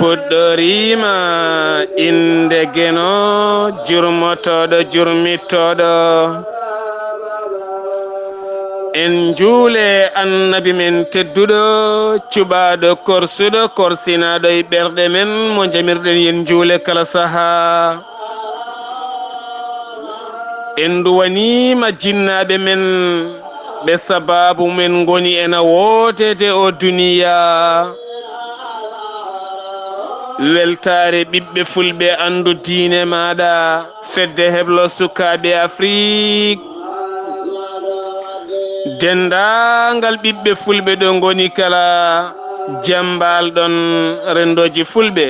puɗɗorima inde geno jurmotoɗo jurmittoɗo en juule annabi men tedduɗo cuɓaɗo korsuɗo korsinaɗo e ɓerɗe men mo jamirɗen yen juule kala saaha en duwanima jinnaɓe men ɓe sababu men goni ena wotede o duniya weltare ɓiɓɓe fulɓe andu diine maɗa fedde heblo sukaɓe Afrique dendagal ɓiɓɓe fulɓe ɗo goni kala jambal ɗon rendoji fulɓe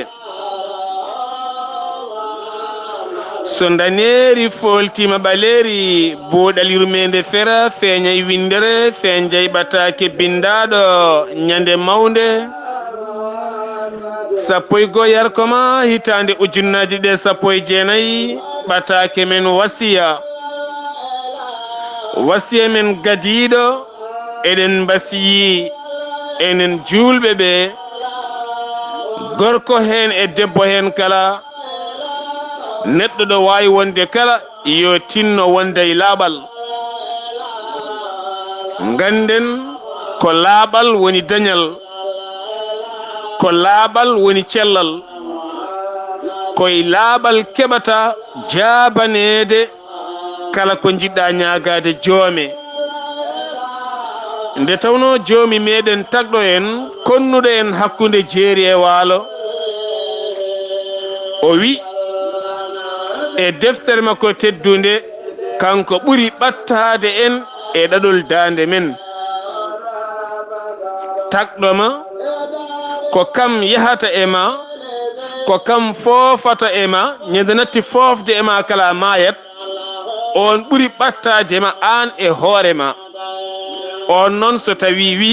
so daneri foltima ɓaleri buuɗal yurmede fera feeña e windere fen jayɓatake bindaɗo ñande mawde sappo e go yarkoma hitande ujunnaji ɗe 19 ɓatake men wasiya men gadiɗo eɗen mbasiyi enen julɓe ɓe gorko hen e debbo hen kala neɗɗo ɗo wawi wonde kala yo tinno wonde e laaɓal ganden ko laaɓal woni dañal ko laaɓal woni cellal koye laaɓal keɓata jabanede kala ko jiɗɗa ñagade joome nde tawno joomi meɗen tagɗo en konnuɗo en hakkude jeeri e waalo o wi e deftere makko teddude kanko ɓuri ɓattade en e ɗaɗol dande men tagɗoma ko kam yahata e ma ko kam foofata e ma ñande natti foofde e ma kala mayat on ɓuri ɓattade ma an e hoore ma on noon so tawi wi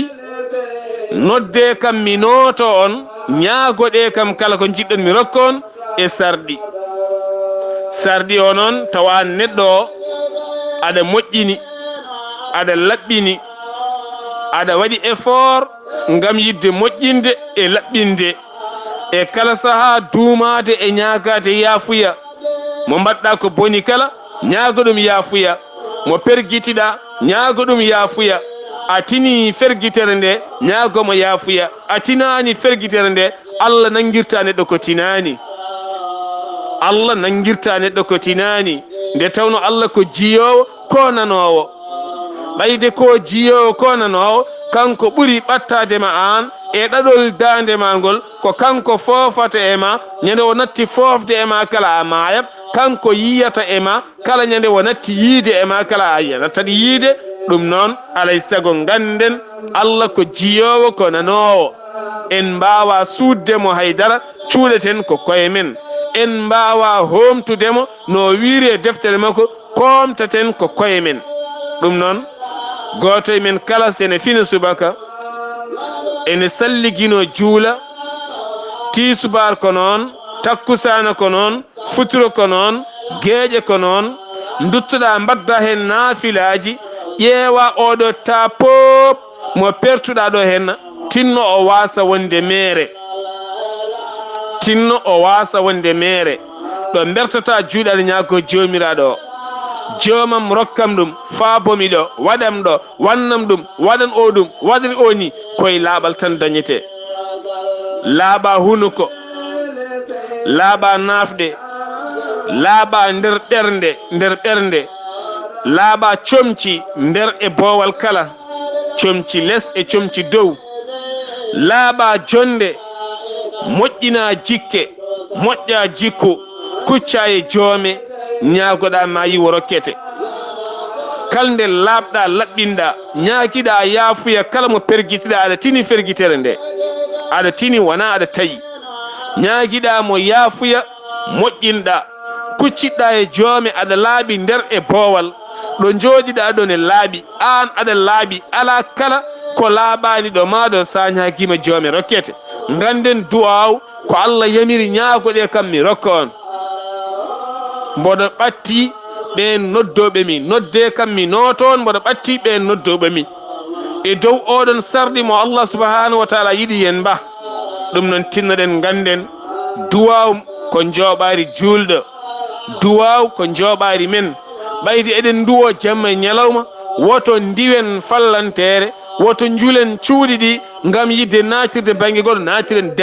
nodde kam mi nooto on ñaagoɗe kam kala ko jiɗɗon mi rokkon e sarɗi o noon tawa neɗɗo o aɗa moƴƴini aɗa laɓɓini aɗa waɗi effort ngam yidde moƴƴinde e laɓɓinde e kala saaha duumade e ñaagade yaafuya mo mbaɗɗa ko boni kala ñaago ɗum yaafuya mo pergitiɗa ñaago ɗum yaafuya a tini fergitere nde ñaagomo yaafuya a tinani fergitere nde Allah nangirta neɗɗo ko tinani Allah nangirta neɗɗo ko tinani nde tawno Allah ko jiyowo ko nanowo ɓayde ko jiyowo ko nanowo kanko ɓuri ɓattade ma an e ɗaɗol dande ma ngol ko kanko foofata e ma ñande o natti foofde e ma kala a maayat kanko yiyata e ma kala ñande o natti yiide e ma kala a yiyataɗi yiide ɗum noon alay sago ganden Allah ko jiyowo ko nanowo en mbawa suuddemo haydara cuuɗeten ko koye men en mbawa homtudemo no wiiri e deftere makko komtaten ko koye men ɗum noon goto e men kala sene fina subaka ene salligino juula tisubar ko noon takkusana ko noon futuro ko noon geeƴe ko noon duttoɗa mbadda hen naafilaji ƴeewa oɗo ta pop mo pertuɗa ɗo hen tinno o wasa wonde meere ɗo bertata juuɗal ñaago jomiraɗo o joomam rokkam ɗum faabomi ɗo waɗam ɗo wannam ɗum waɗan o ɗum waɗan o ni koye laaɓal tan dañete laaɓa hunuko laaɓa naafɗe laaɓa nder ɓernde laaɓa comci nder e boowal kala comci les e comci dow laaɓa jonde moƴƴina jikke moƴƴa jikku kucca e joome ñaagoɗa ma yiwo rokkete kalnde laaɓɗa laɓɓinɗa ñaagiɗa yaafuya kala mo pergitiɗa aɗa tini fergitere nde aɗa tini wona aɗa tawi ñaagiɗa mo yaafuya moƴƴinɗa kucciɗɗa e joome aɗa laaɓi nder e boowal ɗo jooɗiɗa ɗo ne laaɓi an aɗa laaɓi ala kala ko laaɓani ɗo ma ɗo sañi hakima joomi rokkete ganden duwaw ko Allah yamiri ñaagoɗe kam mi rokka on mboɗo ɓatti ɓen noddoɓe mi nodde kam mi noton mboɗo ɓatti ɓen noddoɓe mi e dow oɗon sarɗi mo Allah subhanahu wa taala yiɗi yen ba ɗum noon tinnoɗen ganden duwaw ko jooɓari julɗo duwaw ko jooɓari men ɓaydi eɗen duwo jamma e ñalawma woto ndiwen fallantere woto juulen cuuɗi ɗi gam yidde natirde banggue goɗo natiren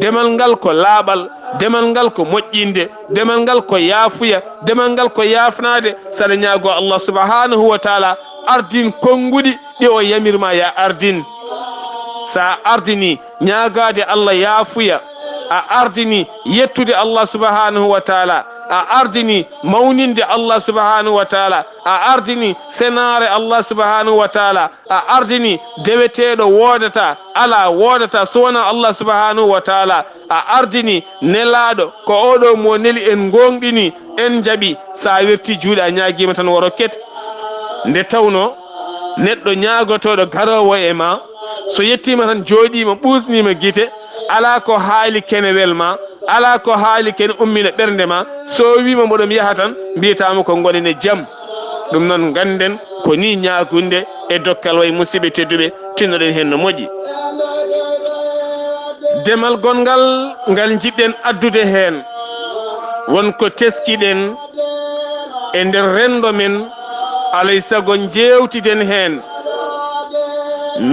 demal ngal ko laaɓal demal ngal ko moƴƴinde demal ngal ko yaafuya demal ngal ko yafnade saɗa ñaago Allah subhanahu wa taala ardin konnguɗi ɗi o yamirma ya ardin sa ardini ñaagade Allah yaafuya a ardini yettude Allah subhanahu wa taala a ardini mawninde Allah subhanahu wa taala a ardini senare Allah subhanahu wa taala a ardini deweteɗo wodata ala wodata so wona Allah subhanahu wa taala a ardini nelaɗo ko oɗo mo neli en gonɗini en jaaɓi sa werti juuɗe a ñaguima tan wo rokkete nde tawno neɗɗo ñagotoɗo garowo e ma so yettima tan jooɗima ɓusnima guite ala ko haali kenewel ma ala ko haali kene ummina ɓernde ma so wima mboɗom yaha tan mbiyatama ko gonen e jaam ɗum noon ganden ko ni ñagunde e dokkal way musidɓe tedduɓe tinnoɗen hen no moƴƴi demal gongal ngal jiɗɗen addude hen wonko teskiɗen e nder rendo men alay saago jewtiden hen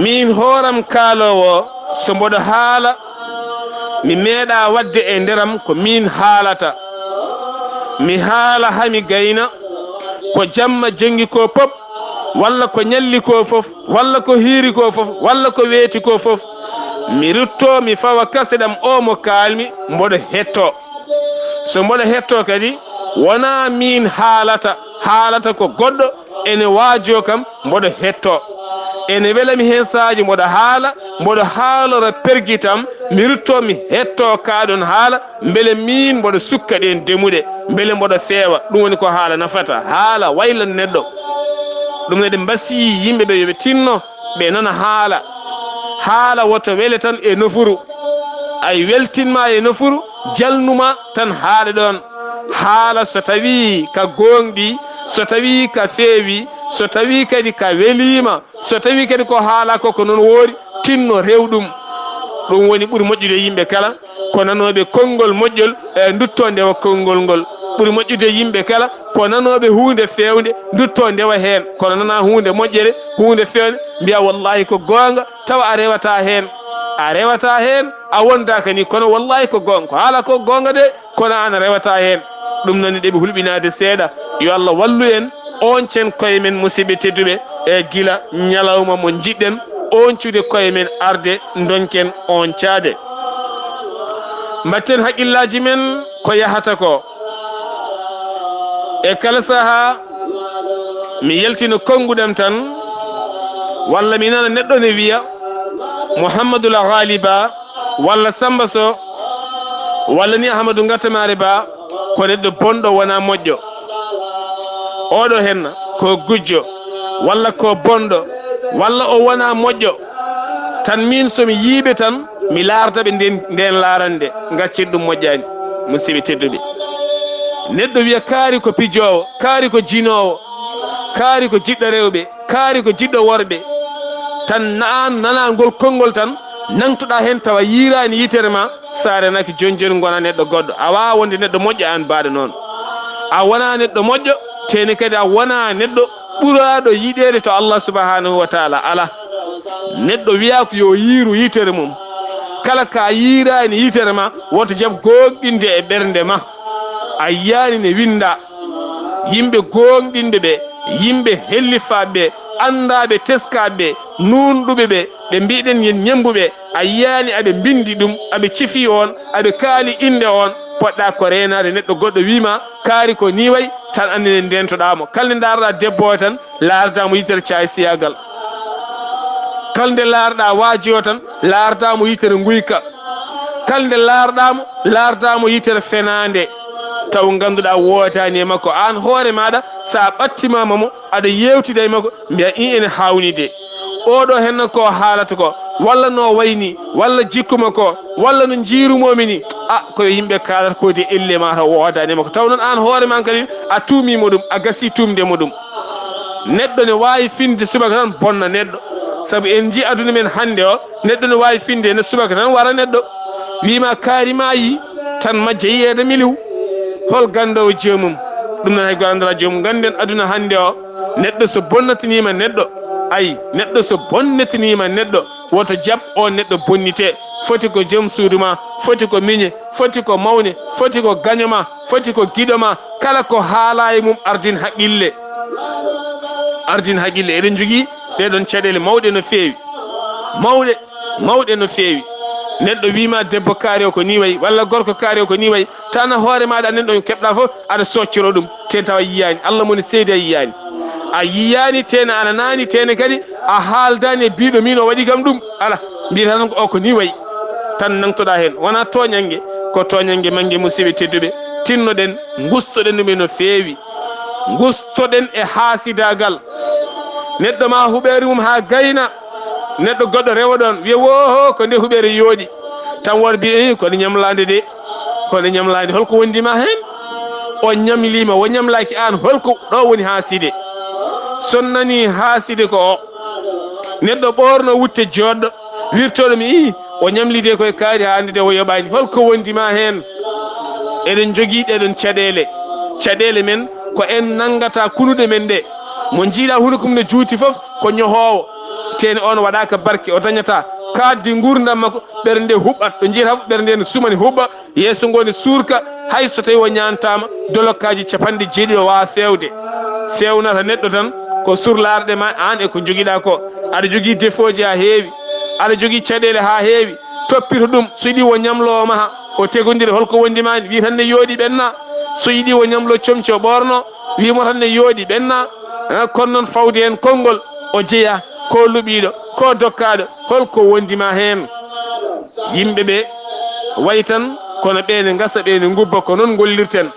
min hooram kaalowo so mboɗo haala mi meeɗa wadde e nderam ko min haalata mi haala hami gayna ko jamma jongi ko pop walla ko ñalli ko fof walla ko hiiri ko fof walla ko weeti ko fof mi rutto mi fawa kase ɗam o mo kalmi mboɗo hetto so mboɗo hetto kadi wona min haalata ko goɗɗo ene waajo kam mboɗo hetto ene welami hen saaji mboɗo haalora pergitam mi rutto mi hetto kaɗon haala beele min mboɗo sukka ɗen demuɗe beele mboɗo feewa ɗum woni ko haala nafata haala waylan neɗɗo ɗum ne ɗe mbasi yimɓeɓe yoɓe tinno ɓe nana haala woto wele tan e nofuru ay weltinma e nofuru jalnuma tan haala ɗon haala so tawi ka gonɗi so tawi ka feewi so tawi kadi ka welima so tawi kadi ko haala ko noon woori tinno rewɗum ɗum woni ɓuuri moƴƴude yimɓe kala ko nanoɓe konngol moƴƴol e dutto ndewa konngol ngol ɓuuri moƴƴude yimɓe kala ko nanoɓe hunde fewde dutto ndewa hen kono nana hunde moƴƴere hunde fewde mbiya wallahi ko gonga tawa a rewata hen a wondaka ni kono wallahi ko gonga ko haala ko gonga de kono an a rewata hen ɗum noon ɗeɓe hulɓinade seeɗa yo Allah wallu en on cen koye men musidɓe tedduɓe e gila ñalawma mo jiɗɗen oncude koye men arde donken on caade mbatten haqqillaji men ko yahata ko e kala saaha mi yaltina konguɗam tan walla mi nana neɗɗo ne wiya Mouhamadoul Ghali Ba walla Samba Sow walla ni Ahmadou Ngatamare Ba ko neɗɗo bonɗo wona moƴƴo oɗo henna ko gujjo walla ko bonɗo walla o wona moƴƴo tan min somi yiiɓe tan mi lardaɓe nden larande gaccen ɗum moƴƴani musidɓe tedduɓe neɗɗo wiya kaari ko pijowo kaari ko jinowo kaari ko jiɗɗo rewɓe kaari ko jiɗɗo worɓe tan nana ngol konngol tan nangtoɗa hen tawa yirani yitere ma sarenaki joni gona neɗɗo goɗɗo a wawa wonde neɗɗo moƴƴo an mbaɗo noon a wona neɗɗo moƴƴo teni kadi a wona neɗɗo ɓuraɗo yiɗede to Allah subhanahu wa taala ala neɗɗo wiya ko yo yiiru yitere mum kala ka yirani yitere ma woto jaab gonɗinde e ɓernde ma a yiyani ne winda yimɓe gonɗinde ɓe yimɓe hellifaɓe andaɓe teskaɓe nunɗuɓe ɓe mbiɗen yen ñembuɓe a yiyani aɓe bindi ɗum aɓe cifi on aɓe kaali inde on poɗɗa ko renade neɗɗo goɗɗo wima kaari ko ni way tan andine ndentoɗamo kalde daroɗa debbo o tan laardamo yitere caay siyagal kalde laarɗa waaji o tan laardamo yitere guyka kalde laardamo yitere fenande taw ganduɗa wotani e makko an hoore maɗa sa ɓattimama mo aɗa yewtida e makko mbiya ene hawnide oɗo henna ko haalata ko walla no wayni walla jikkuma ko walla no jiirumomi ni koyo yimɓe kalata kode elle ma taw wodani e makko taw noon an hoore ma kadi a tuumimo ɗum a gasi tumdemo ɗum neɗɗo ne wawi finde subaka tan bonna neɗɗo saabu en ji aduna men hande o neɗɗo ne wawi finde ne subaka tan wara neɗɗo wima kaarima yi tan majja yiyede miliw hol gandowo joomum ɗum nan hay go andira joomum ganden aduna hande o neɗɗo so bonnatinima neɗɗo ayi neɗɗo so bonnatinima neɗɗo woto jab o neɗɗo bonnite foti ko joom suudu ma foti ko miñe foti ko mawne foti ko gañoma foti ko giɗo ma kala ko haala e mum ardin haqqille eɗen jogui ɗeɗon caɗele mawɗe no feewi mawɗe no feewi neɗɗo wima debbo kaari o ko ni wayi walla gorko kaari o ko ni wayi tana hoore maɗa anen ɗon keɓɗa fof aɗa soccoro ɗum te tawa yiyani Allah moni seedi a yiyani tene ana nani tene kadi a haaldani e biɗo min o waɗi kam ɗum ala mbiyata tan o ko ni wayi tan nangtoɗa hen wona toñangue ko toñangue manggue musidɓe tedduɓe tinnoɗen gustoɗen ɗumen no feewi gustoɗen e haasidagal neɗɗo ma huɓeri mum ha gayna neɗɗo goɗɗo rewa ɗon wiya woho ko nde huɓere yooɗi tan won mbi kono ñamlade de kono ñamlade holko wondima hen o ñamlima wo ñamlaki an holko ɗo woni haaside sonnani haaside ko o neɗɗo ɓorno wutte joɗɗo wirtoɗo mi o ñamlide koye kaari hande de o yoɓani holko wondima hen eɗen jogui ɗeɗon caɗele men ko en nangata kunuɗe men ɗe mo jiiɗa hunde kom ne juuti foof ko ñohowo tene on waɗaka barke o dañata kaddi gurdam makko ɓernde huɓɓat ɗo jiiyata fof ɓernde ne sumani huɓɓa yeeso ngo ne suurka hay so tawi o ñantama dolokkaji capanɗe jeeɗiɗi o wawa fewnata neɗɗo tan ko surlarɗe ma an e ko joguiɗa ko aɗa jogui défaut ha heewi aɗa jogui caɗele ha heewi toppito ɗum so yiiɗi wo ñamlowo maha o tegodiri holko wondimani wi tan ne yooɗi ɓenna so yiiɗi wo ñamlo comci o ɓorno wimo tan ne yooɗi ɓenna kono noon fawde hen konngol o jeeya ko luɓiɗo ko dokkaɗo holko wondima hen yimɓeɓe wayi tan kono ɓene gasa ɓene gubba ko noon gollirten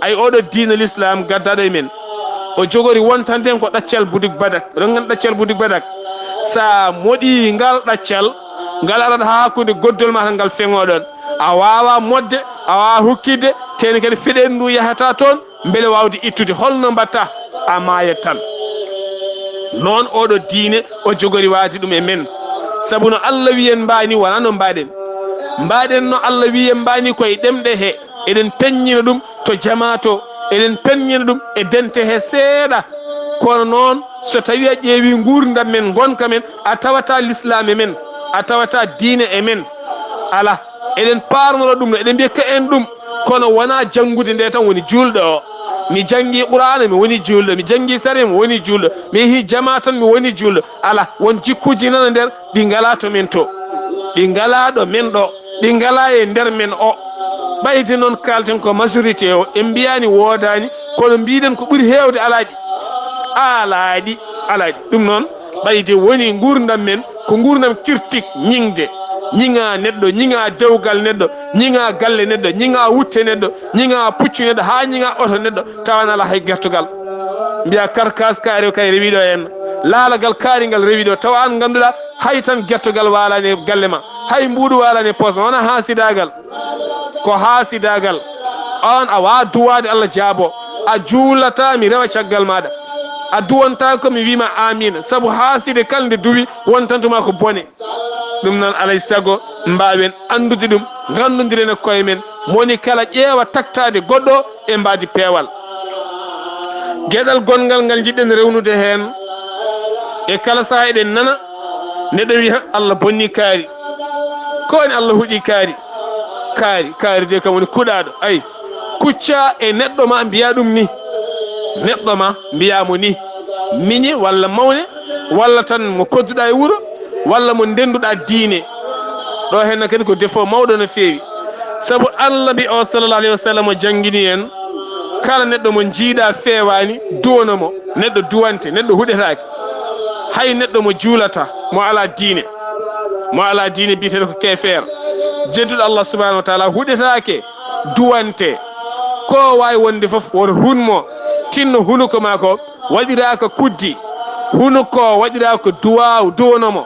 ay oɗo diina l'islam gaddaɗo e men o jogori wontanten ko ɗaccal boudik badak oɗon gandi ɗaccal boudik badak sa moɗi ngal ɗaccal ngal arat ha hakkude goddol ma tan ngal feŋoɗon a wawa modde a wawa hukkidde tene kadi feɗen ndu yahata toon beele wawde ittude holno mbatta a mayat tan noon oɗo diine o jogori waati ɗum e men saabu no Allah wiyen mbani wona no mbaɗen no Allah wiyen mbani koye ɗemɗe he eɗen peññina ɗum to jama to eɗen peññina ɗum e dente he seeɗa kono noon so tawi a ƴeewi gurdam men gonka men a tawata l'islam e men a tawata diine e men ala eɗen parnoro ɗum no eɗen mbiya ka en ɗum kono wona janngude nde tan woni julɗo o mi janggi qur'ana mi woni julɗo mi janggi sare mi woni julɗo mi yeehi jama tan mi woni julɗo ala won jikkuji nana nder ɗi ngala to men to ɗi ngala ɗo men ɗo ɗi ngala e nder men o ɓayde noon kalten ko majorité o en mbiyani wodani kono mbiɗen ko ɓuuri hewde alaɗi ɗum noon ɓayde woni gurdam men ko gurdam kirtik ñingde ñiŋa neɗɗo ñiŋa dewgal neɗɗo ñiŋa galle neɗɗo ñiŋa wutte neɗɗo ñiŋa puccu neɗɗo ha ñiŋa oto neɗɗo tawanala hay gertugal mbiya karkas kaari o kay rewiɗo hen laalagal kaarigal rewiɗo tawa an ganduɗa hay tan gertugal walani e galle ma hay mbuɗu walani e poosma wona haasidagal ko haasidagal on a wawa duwade Allah jaabo a juulata mi rewa caggal maɗa a duwonta ko mi wima amina saabu haaside kala nde duwi wontantuma ko bone ɗum noon alay saago mbawen andude ɗum gandodiren e koye men moni kala ƴeewa taktade goɗɗo e mbadi peewal gueɗal gongal ngal jiɗɗen rewnude hen e kala saaha eɗen nana neɗɗo wi Allah bonni kaari ko woni Allah huuɗi kaari de kam woni kuɗaɗo ayi kucca e neɗɗo ma mbiya ɗum ni neɗɗo ma mbiyamo ni miñe walla mawne walla tan mo kodduɗa e wuuro walla mo ndenduɗa diine ɗo henna kadi ko défaut mawɗo no feewi saabu Allah mbi o sallallah alayhi wa sallam o jangguini en kala neɗɗo mo jiiɗa feewani duwanomo neɗɗo duwante neɗɗo huɗetake hay neɗɗo mo juulata mo ala diine biteɗo ko kefeer jedduɗo Allah subahanahu wa taala huɗetake duwante ko wawi wonde fof woto hunmo tinno hunuko ma ko waɗiraka kuddi hunuko waɗiraka duwaw duwonomo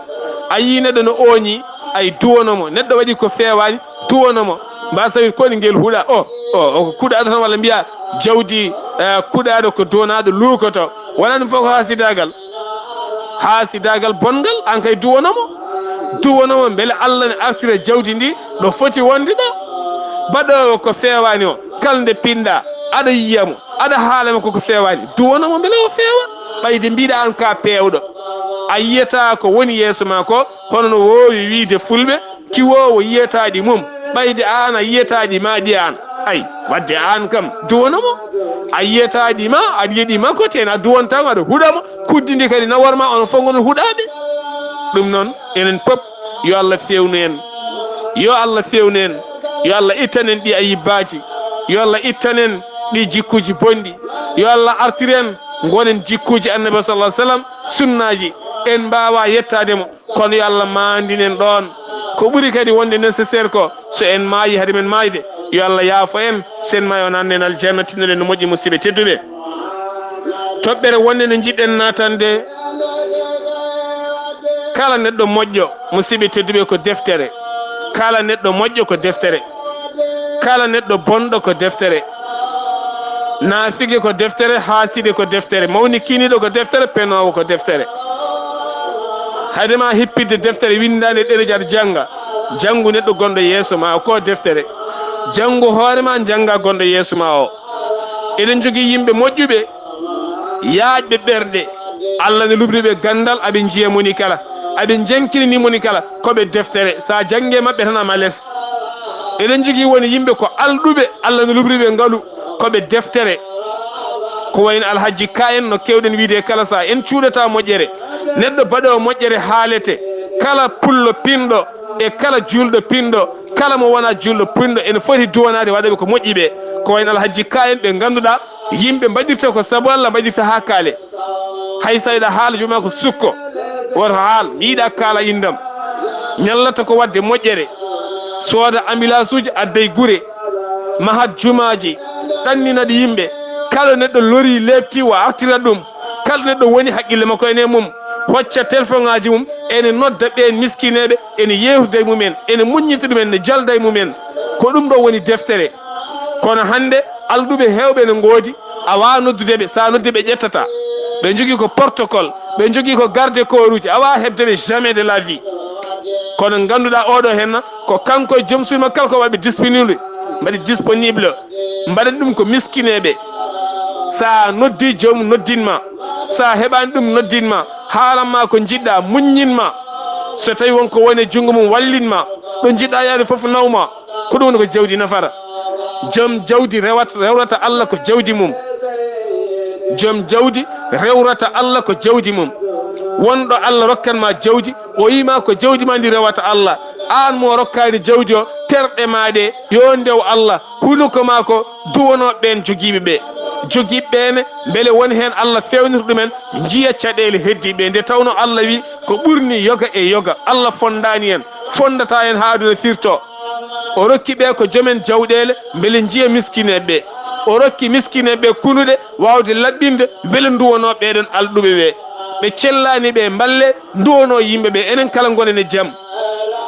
a yi neɗɗo no ooñi ay duwonomo neɗɗo waɗi ko fewani duwonomo mba sawi koni ngel huuɗa o kuuɗaɗo tan walla mbiya jawdi kuuɗaɗo ko duwonaɗo luukoto wonani fof ko hasidagal bongal an kay duwonomo beele Allah ne artira jawdi ndi ɗo foti wonde ɗo baɗowo ko fewani o kala nde pinɗa aɗa yiyamo aɗa haalama koko fewani duwonomo beele o fewa ɓayde mbiɗa an ka pewɗo a yiyata ko woni yeeso ma ko hono no wowi wiide fulɓe kiwowo yiyataɗi mum ɓayde an a yiyataɗi ma ɗi an ay wadde an kam duwonomo a yiyataɗi ma aɗa yiiɗi makko ten a duwontama aɗa huuɗamo kuddi ndi kadi nawarma on fof gonon huuɗaɓe ɗum noon enen pop yo Allah fewnu en yo Allah fewnu en yo Allah ittanen ɗi ayibbaji yo Allah ittanen ɗi jikkuji bonɗi yo Allah artiren gonen jikkuji annabi sallallahu alaihi wasallam sunnaji en mbawa yettademo kono yo Allah mandinen ɗon ko ɓuuri kadi wonde nécessaire ko so en maayi hade men maayde yo Allah yaafo en sen maayi on annen aljanna tinnoɗen no moƴƴi musidɓe tedduɓe toɓɓere wonde nde jiɗɗen natande kala neɗɗo moƴƴo musidɓe tedduɓe ko deftere kala neɗɗo moƴƴo ko deftere kala neɗɗo bonɗo ko deftere naafige ko deftere haaside ko deftere mawni kiniɗo ko deftere penowo ko deftere haydema hippidde deftere windande ɗereji aɗa janga jangu neɗɗo gonɗo yeeso ma ko deftere jangu hoorema janga gonɗo yeeso ma o eɗen jogui yimɓe moƴƴuɓe yaaƴɓe ɓerɗe Allah ne lubriɓe gandal aɓe jiiya moni kala aɓe jankinini moni kala koɓe deftere sa jangue mabɓe tan ama lef eɗen jogui woni yimɓe ko alɗuɓe Allah ne lubriɓe ngaalu koɓe deftere ko wayno alhaji ka en no kewɗen wiide kala sa en cuuɗata moƴƴere neɗɗo baɗowo moƴƴere haalete kala pullo pinɗo e kala julɗo pinɗo kala mo wona julɗo pinɗo ene foti duwanade waɗaɓe ko moƴƴiɓe ko wayno alhaji ka en ɓe ganduɗa yimɓe mbaɗirta ko saabu Allah mbaɗirta ha kaale hay sayɗa haala jomuma ko sukko woto haal yiiɗa kaala indam ñallata ko wadde moƴƴere sooda ambulance uji adday guure mahat jumaji ɗanninaɗo yimɓe kala neɗɗo lori lebti wa artira ɗum kala neɗɗo woni haqqille makko ene mum hocca téléphone ngaji mum ene nodda ɓen miskineɓe ene yewtuda e mumen ene muññita ɗumen ne jalda e mumen ko ɗum ɗo woni deftere kono hande alɗuɓe hewɓe ne goodi a wawa noddudeɓe sa noddi ɓe ƴettata ɓe jogui ko protocole ɓe jogui ko garde corps uji a wawa hebdeɓe jamais de la vie kono ganduɗa oɗo henna ko kanko e joom suuma kala ko waɗɓe disponible mbaɗi disponible mbaɗen ɗum ko miskineɓe sa noddi joomum noddinma sa heɓani ɗum noddinma haalanma ko jiɗɗa muññinma so tawi wonko woni junggo mum wallinma ɗo jiɗɗa yaade foof nawma ko ɗum woni ko jawdi nafara joom jawdi rewrata Allah ko jawdi mum joom jawdi rewrata Allah ko jawdi mum wonɗo Allah rokkanma jawdi o yima ko jawdi ma ndi rewata Allah an mo rokkani jawdi o terɗe maɗe yo ndew Allah hunuko ma ko duwono ɓen jogiiɓe ɓe jogiɓɓene beele woni hen Allah fewnir ɗumen jiya caɗele heddiɓe nde tawno Allah wi ko ɓurni yoga e yoga Allah fondani en fondata en ha aduna firto o rokki ɓe ko joomen jawɗele beele jiya miskineɓe o rokki miskineɓe kunuɗe wawde laɓɓinde beele duwono ɓeɗon alɗuɓe ɓe cellani ɓe mballe duwono yimɓeɓe enen kala gonen e jaam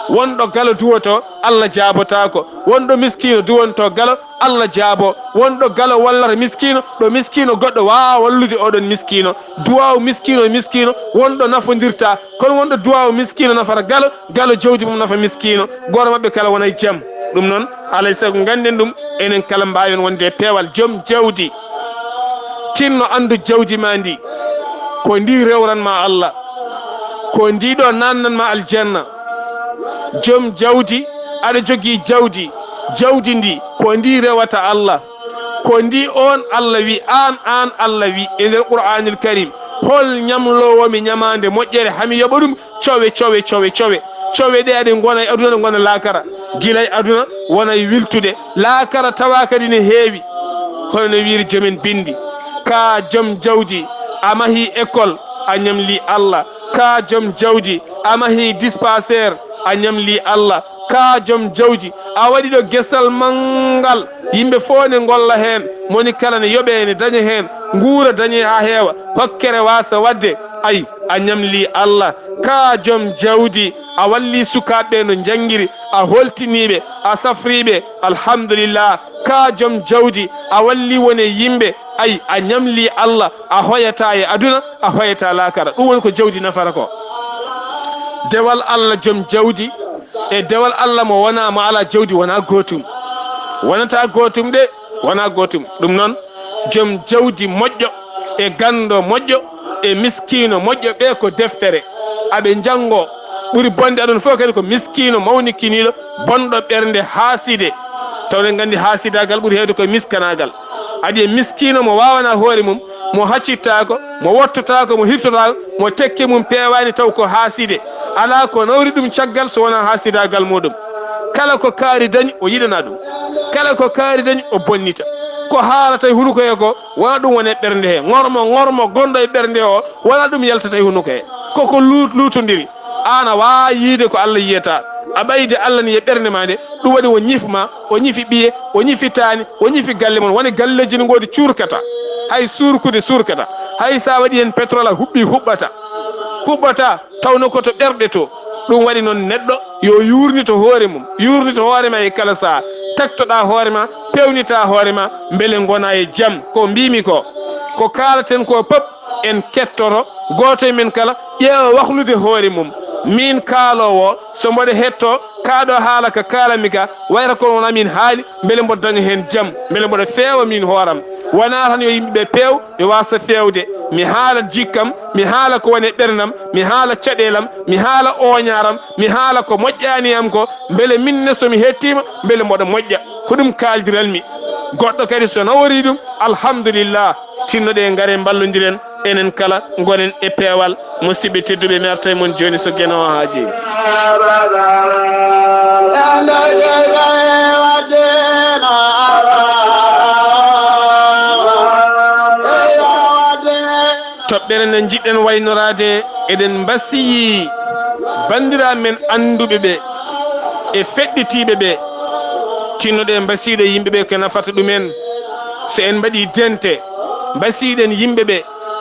wonɗo galo duwoto Allah jaabotako wonɗo miskino duwonto galo Allah jaabo wonɗo galo wallata miskino ɗo miskino goɗɗo wawa wallude oɗon miskino duwaw miskino wonɗo nafodirta kono wonɗo duwaw miskino nafata galo jawdi mum nafa miskino goto mabɓe kala wona e jaam ɗum noon alay saago ganden ɗum enen kala mbawen wonde peewal joom jawdi tinno andu jawdi ma ndi ko ndi rewranma Allah ko ndiɗo nannanma aljanna joom jawdi aɗa jogui jawdi ndi ko ndi rewata Allah ko ndi on Allah wi an Allah wi e nder qur'anil karim hol ñamlowomi ñamande moƴƴere hami yoɓa ɗum cowe ɗe aɗe gona e aduna ɗe gona laakara guilay aduna wona e wiltude laakara tawa kadi ne heewi hono no wiiri joomen bindi ka joom jawdi a mahi école a ñamli Allah ka joom jawdi a mahi dispensaire a ñamli Allah ka joom jawdi a waɗi ɗo gesal mangal yimɓe fof ne golla hen moni kala ne yoɓe ne daña hen guura dañe ha heewa hokkere wasa wadde ay a ñamli Allah ka joom jawdi a walli sukaɓe no jangguiri a holtiniɓe a safriɓe alhamdulillah ka joom jawdi a walli wone yimɓe ay a ñamli Allah a hoyata e aduna a hoyata lakara ɗum woni ko jawdi nafara ko dewal Allah joom jawdi e dewal Allah mo wona mo ala jawdi wona gotum wonata gotum de wona gotum ɗum noon joom jawdi moƴƴo e gando moƴƴo e miskino moƴƴo ɓe ko deftere aɓe janggo ɓuri bonde aɗon fof kadi ko miskino mawnikiniɗo bonɗo ɓernde haaside tawne gandi haasidagal ɓuri hewde koye miskanagal adi e miskino mo wawana hoore mum mo haccittako mo wottotako mo hirtotako mo tekke mum pewani taw ko haaside ala ko nawri ɗum caggal so wona haasidagal muɗum kala ko kaari dañi o yiɗana ɗum kala ko kaari dañi o bonnita ko haalata e hunuko he ko wona ɗum wone ɓernde he gormo gonɗo e ɓernde o wona ɗum yaltata e hunuko he koko lutodiri an a wawi yiide ko Allah yiyata a ɓayde Allah ni e ɓernde ma nde ɗum waɗi o ñifma o ñifi ɓiye o ñifi taani o ñifi galle mon woni galleji ne goodi curkata hay surkude surkata hay sa waɗi hen pétrole a huɓɓata tawno koto ɓerɗe to ɗum waɗi noon neɗɗo yo yurnito hoore mum yurnito hoorema e kala saha taktoɗa hoorema pewnita hoorema beele gona e jaam ko mbimi ko kalaten ko pop en kettoto goto e men kala ƴeewa wahlude hoore mum min kaalowo so mboɗo hetto kaɗo haala ka kalami ka wayra ko wona min haali beele mboɗo daña hen jaam beele mboɗo feewa min hooram wona tan yo yimɓeɓe peew ɓe wasa fewde mi haala jikkam mi haala ko woni ɓernam mi haala caɗelam mi haala oñaram mi haala ko moƴƴani am ko beele minne somi hettima beele mboɗo moƴƴa ko ɗum kaldiranmi goɗɗo kadi so nawori ɗum alhamdulillah tinnoɗe gaare ballodiren enen kala gonen e peewal musidɓe tedduɓe mi arta e mon joni so gueno o haaji toɓɓere nde jiɗɗen waynorade eɗen mbasiyi bandira men anduɓe ɓe e feɗɗitiɓe ɓe tinnoɗe mbasiɗo yimɓeɓe ko nafata ɗumen so en mbaɗi dente mbasiɗen yimɓeɓe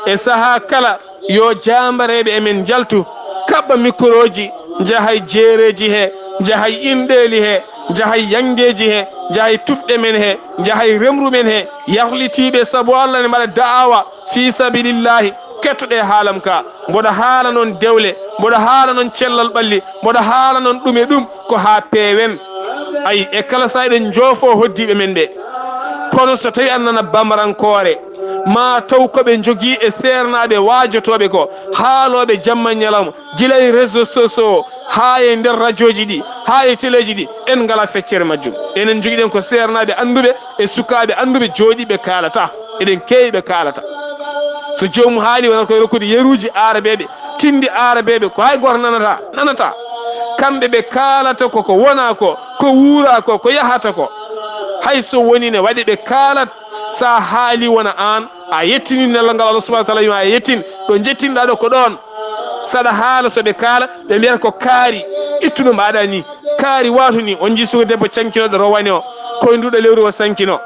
e saaha kala yo jambareɓe emen jaltu kaɓɓa micro ji jahay jeereji he jahay inɗeli he jahay yangeji he jahay tufɗe men he jahay remru men he yahlitiɓe saabu Allah ne mbaɗa da'awa fi sabilillahi kettoɗe haalam ka mboɗo haala noon dewle mboɗo haala noon cellal ɓalli mboɗo haala noon ɗum e ɗum ko ha peewen ayi e kala sa eɗen joofo hoddiɓe men ɓe kono so tawi an nana bamarankore ma taw koɓe jogui e sernaɓe wajotoɓe ko haaloɓe jamma ñalawma guila e réseau sociaux ha e nder radio ji ɗi ha e téléji ɗi en ngala feccere majjum enen joguiɗen ko sernaɓe anduɓe e sukaɓe anduɓe jooɗiɓe kalata eɗen kewi ɓe kalata so jomum haali wonata koye rokkude yeruji arabeɓe tindi arabeɓe ko hay goto nanata kamɓe ɓe kalata koko wona ko wuura ko yahata ko hay so woni ne waɗi ɓe kalat sa haali wona an a yettini nelal ngal Allah subahana taala wima a yettin ɗo jettinɗa ɗo ko ɗon saɗa haala soɓe kaala ɓe mbiyata ko kaari ittuno mbaɗa ni kaari watu ni on ji sugo debbo cankinoɗo rowani o koye nduɗo lewru o sankino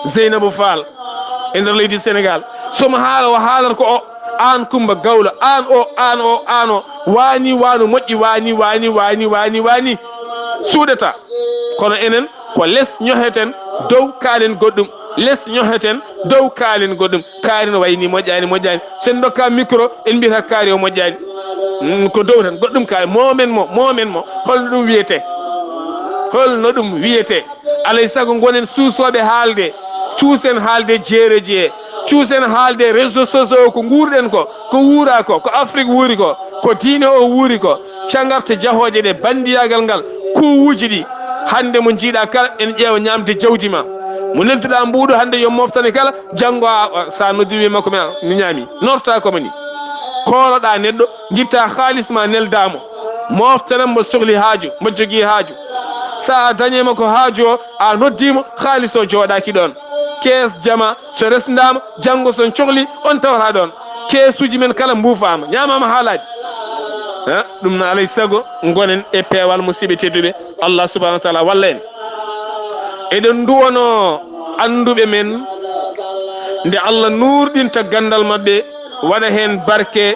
Zeynabou Fall e nder leydi Sénégal somo haala o haalata ko o an Coumba Gawlo an o wani wano moƴƴi wani suuɗata kono enen ko less ñoheten dow kaalen goɗɗum less ñoheten dow kaalen goɗɗum kaari no wayni moƴƴani sen dokka micro en mbiyata kaari o moƴƴani ko dow tan goɗɗum kaari momen mo holno ɗum wiyete alay saago gonen suusoɓe haalde cuusen haalde jeereji he cuusen haalde réseau sociaux ko guurɗen ko wuura ko Afrique wuuri ko diine o wuuri ko cagarte jahoje ɗe bandiyagal ngal kuwuji ɗi hande mo jiiɗa kala en ƴeewa ñamde jawdi ma mo neltuɗa mbuɗo hande yo moftane kala janggo sa noddiwi makko mi ñaami norta komo ni kooloɗa neɗɗo guitta halis ma neldamo moftanan mo sohli haaju mo jogui haaju sa dañema ko haaju o a noddimo halis o jooɗaki ɗon kees jama so resdama janggo son cohli on tawata ɗon keesuji men kala mbufama ñamama haalaji ɗum no alay sago gonen e peewal musidɓe tedduɓe Allah subhanahu wa taala walla en eɗen duwono anduɓe men nde Allah nurɗinta gandal maɓɓe waɗa hen barke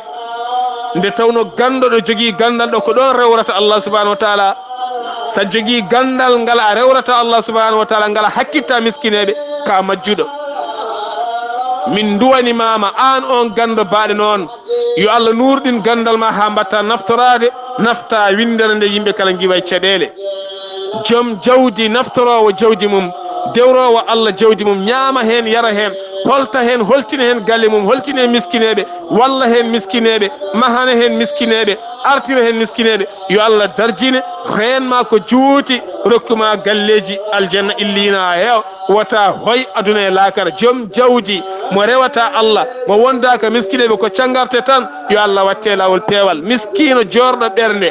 nde tawno gandoɗo jogui gandal ɗo ko ɗon rewrata Allah subhanahu wa taala sa jogui gandal ngal a rewrata Allah subhanahu wa taala ngal a hakkitta miskineɓe ka majjuɗo min duwani mama an on gando baɗe noon yo Allah nurɗin gandal ma ha mbatta naftorade nafta windere nde yimɓe kala giway caɗele joom jawdi naftorowo jawdi mum dewrowo Allah jawdi mum ñaama hen yara hen holta hen holtina hen galle mum holtina hen miskineɓe walla hen miskineɓe mahana hen miskineɓe artira hen miskineɓe yo Allah darjine renma ko juuti rokkuma galleji aljanna illina heew wata hoy aduna e lakara joom jawdi mo rewata Allah mo wondaka miskineɓe ko cangarte tan yo Allah watte lawol peewal miskino jorɗo ɓernde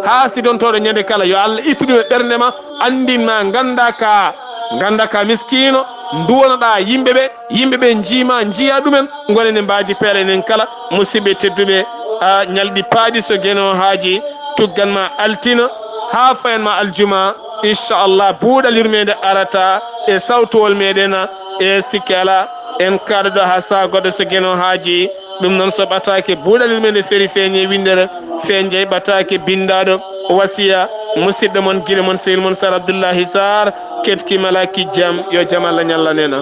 haasidontoɗo ñande kala yo Allah ittuɗum e ɓernde ma andinma ganda ka miskino duwonoɗa yimɓeɓe jiima jiiya ɗumen gonene mbadi peele enen kala musidɓe tedduɓe ñalɗi paaɗi so gueno haaji tugganma altina ha fayanma aljuma inchallah buuɗal yurmede arata e sawtowol meɗen e sikki ala en kaɗoɗo ha saa goɗɗo so gueno haaji ɗum noon so ɓatake buuɗal yurmede feeri feeñe windere fen jeeyi ɓatake bindaɗo wasiya musidɗo mon guiɗo mon sehil mon Sar Abdoullahi Sarr ketki malaki jam yo jaam Allah ñalla nena